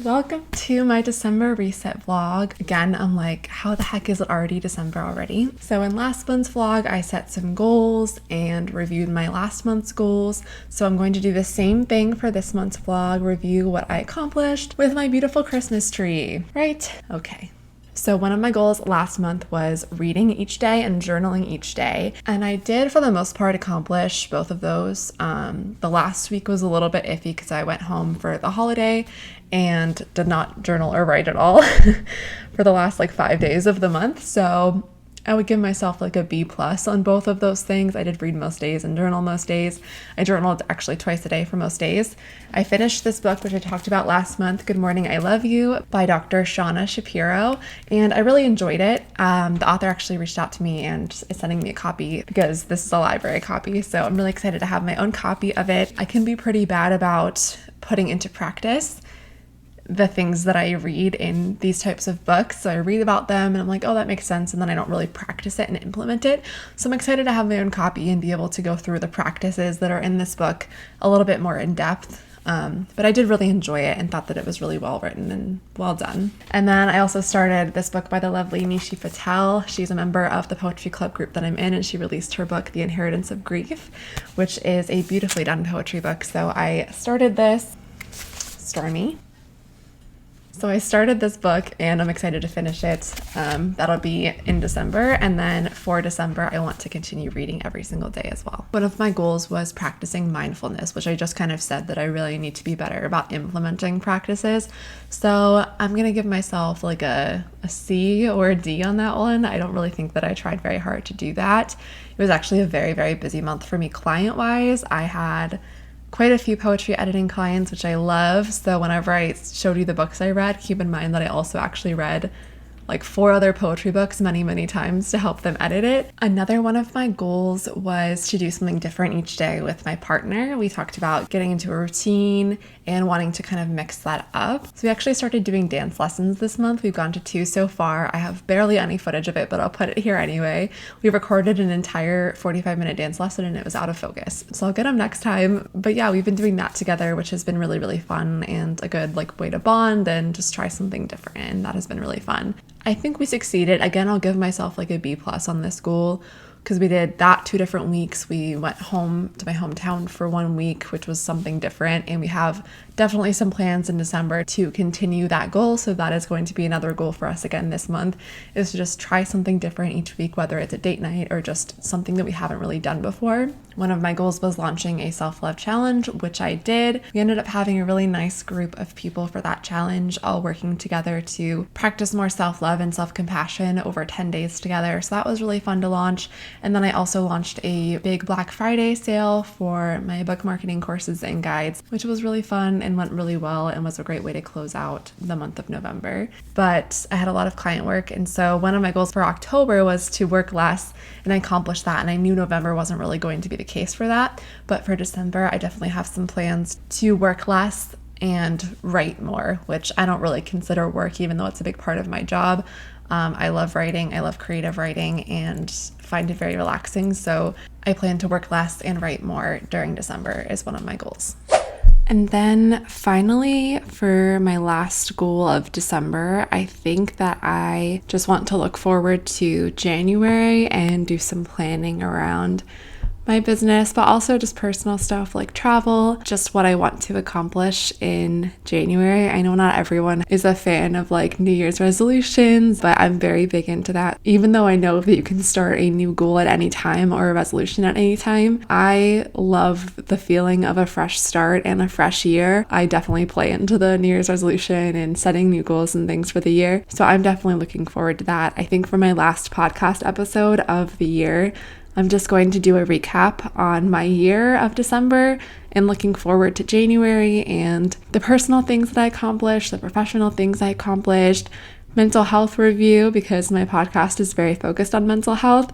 Welcome to my December reset vlog. Again, I'm like, how the heck is it already December already? So in last month's vlog, I set some goals and reviewed my last month's goals. So I'm going to do the same thing for this month's vlog, review what I accomplished with my beautiful Christmas tree, right? Okay. So one of my goals last month was reading each day and journaling each day. And I did, for the most part, accomplish both of those. The last week was a little bit iffy because I went home for the holiday and did not journal or write at all for the last 5 days of the month. So I would give myself a B+ on both of those things. I did read most days and journal most days. I journaled actually twice a day for most days. I finished this book, which I talked about last month, Good Morning, I Love You by Dr. Shauna Shapiro, and I really enjoyed it. The author actually reached out to me and is sending me a copy because this is a library copy, so I'm really excited to have my own copy of it. I can be pretty bad about putting into practice the things that I read in these types of books. So I read about them and I'm like, oh, that makes sense. And then I don't really practice it and implement it. So I'm excited to have my own copy and be able to go through the practices that are in this book a little bit more in depth. But I did really enjoy it and thought that it was really well written and well done. And then I also started this book by the lovely Nishi Patel. She's a member of the poetry club group that I'm in, and she released her book, The Inheritance of Grief, which is a beautifully done poetry book. So I started this, Stormy. So I started this book and I'm excited to finish it. That'll be in December. And then for December, I want to continue reading every single day as well. One of my goals was practicing mindfulness, which I just kind of said that I really need to be better about implementing practices. So I'm going to give myself a C or a D on that one. I don't really think that I tried very hard to do that. It was actually a very, very busy month for me client-wise. I had quite a few poetry editing clients, which I love. So whenever I showed you the books I read, keep in mind that I also actually read 4 other poetry books many, many times to help them edit it. Another one of my goals was to do something different each day with my partner. We talked about getting into a routine and wanting to kind of mix that up. So we actually started doing dance lessons this month. We've gone to 2 so far. I have barely any footage of it, but I'll put it here anyway. We recorded an entire 45-minute dance lesson and it was out of focus. So I'll get them next time. But yeah, we've been doing that together, which has been really, really fun and a good way to bond and just try something different. And that has been really fun. I think we succeeded. Again, I'll give myself a B+ on this goal because we did that 2 different weeks. We went home to my hometown for 1 week, which was something different. And we have definitely some plans in December to continue that goal. So that is going to be another goal for us again this month, is to just try something different each week, whether it's a date night or just something that we haven't really done before. One of my goals was launching a self-love challenge, which I did. We ended up having a really nice group of people for that challenge, all working together to practice more self-love and self-compassion over 10 days together. So that was really fun to launch. And then I also launched a big Black Friday sale for my book marketing courses and guides, which was really fun and went really well and was a great way to close out the month of November. But I had a lot of client work, and so one of my goals for October was to work less, and I accomplished that. And I knew November wasn't really going to be the case for that, but for December I definitely have some plans to work less and write more, which I don't really consider work, even though it's a big part of my job. I love writing, I love creative writing, and find it very relaxing. So I plan to work less and write more during December is one of my goals. And then finally, for my last goal of December, I think that I just want to look forward to January and do some planning around my business, but also just personal stuff like travel, just what I want to accomplish in January. I know not everyone is a fan of New Year's resolutions, but I'm very big into that. Even though I know that you can start a new goal at any time or a resolution at any time, I love the feeling of a fresh start and a fresh year. I definitely play into the New Year's resolution and setting new goals and things for the year. So I'm definitely looking forward to that. I think for my last podcast episode of the year, I'm just going to do a recap on my year of December and looking forward to January and the personal things that I accomplished, the professional things I accomplished, mental health review, because my podcast is very focused on mental health,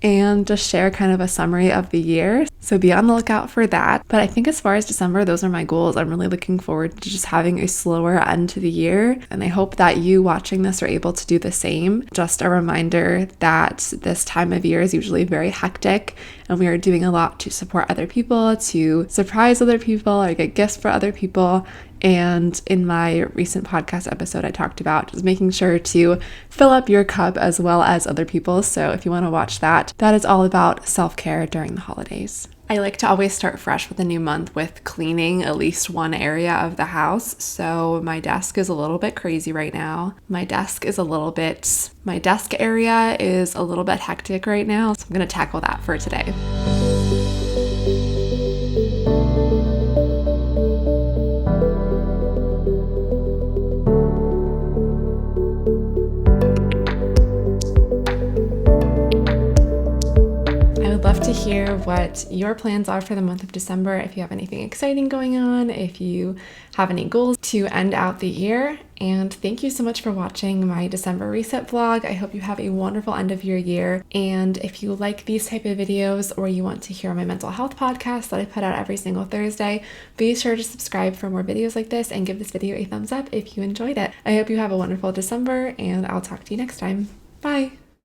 and just share kind of a summary of the year. So be on the lookout for that. But I think as far as December, those are my goals. I'm really looking forward to just having a slower end to the year. And I hope that you watching this are able to do the same. Just a reminder that this time of year is usually very hectic, and we are doing a lot to support other people, to surprise other people, or get gifts for other people. And in my recent podcast episode, I talked about just making sure to fill up your cup as well as other people's. So if you want to watch that, that is all about self-care during the holidays. I like to always start fresh with a new month with cleaning at least one area of the house. So my desk is a little bit crazy right now. My desk area is a little bit hectic right now. So I'm going to tackle that for today. Love to hear what your plans are for the month of December. If you have anything exciting going on, if you have any goals to end out the year. And thank you so much for watching my December reset vlog. I hope you have a wonderful end of your year. And if you like these type of videos or you want to hear my mental health podcast that I put out every single Thursday, be sure to subscribe for more videos like this and give this video a thumbs up if you enjoyed it. I hope you have a wonderful December and I'll talk to you next time. Bye.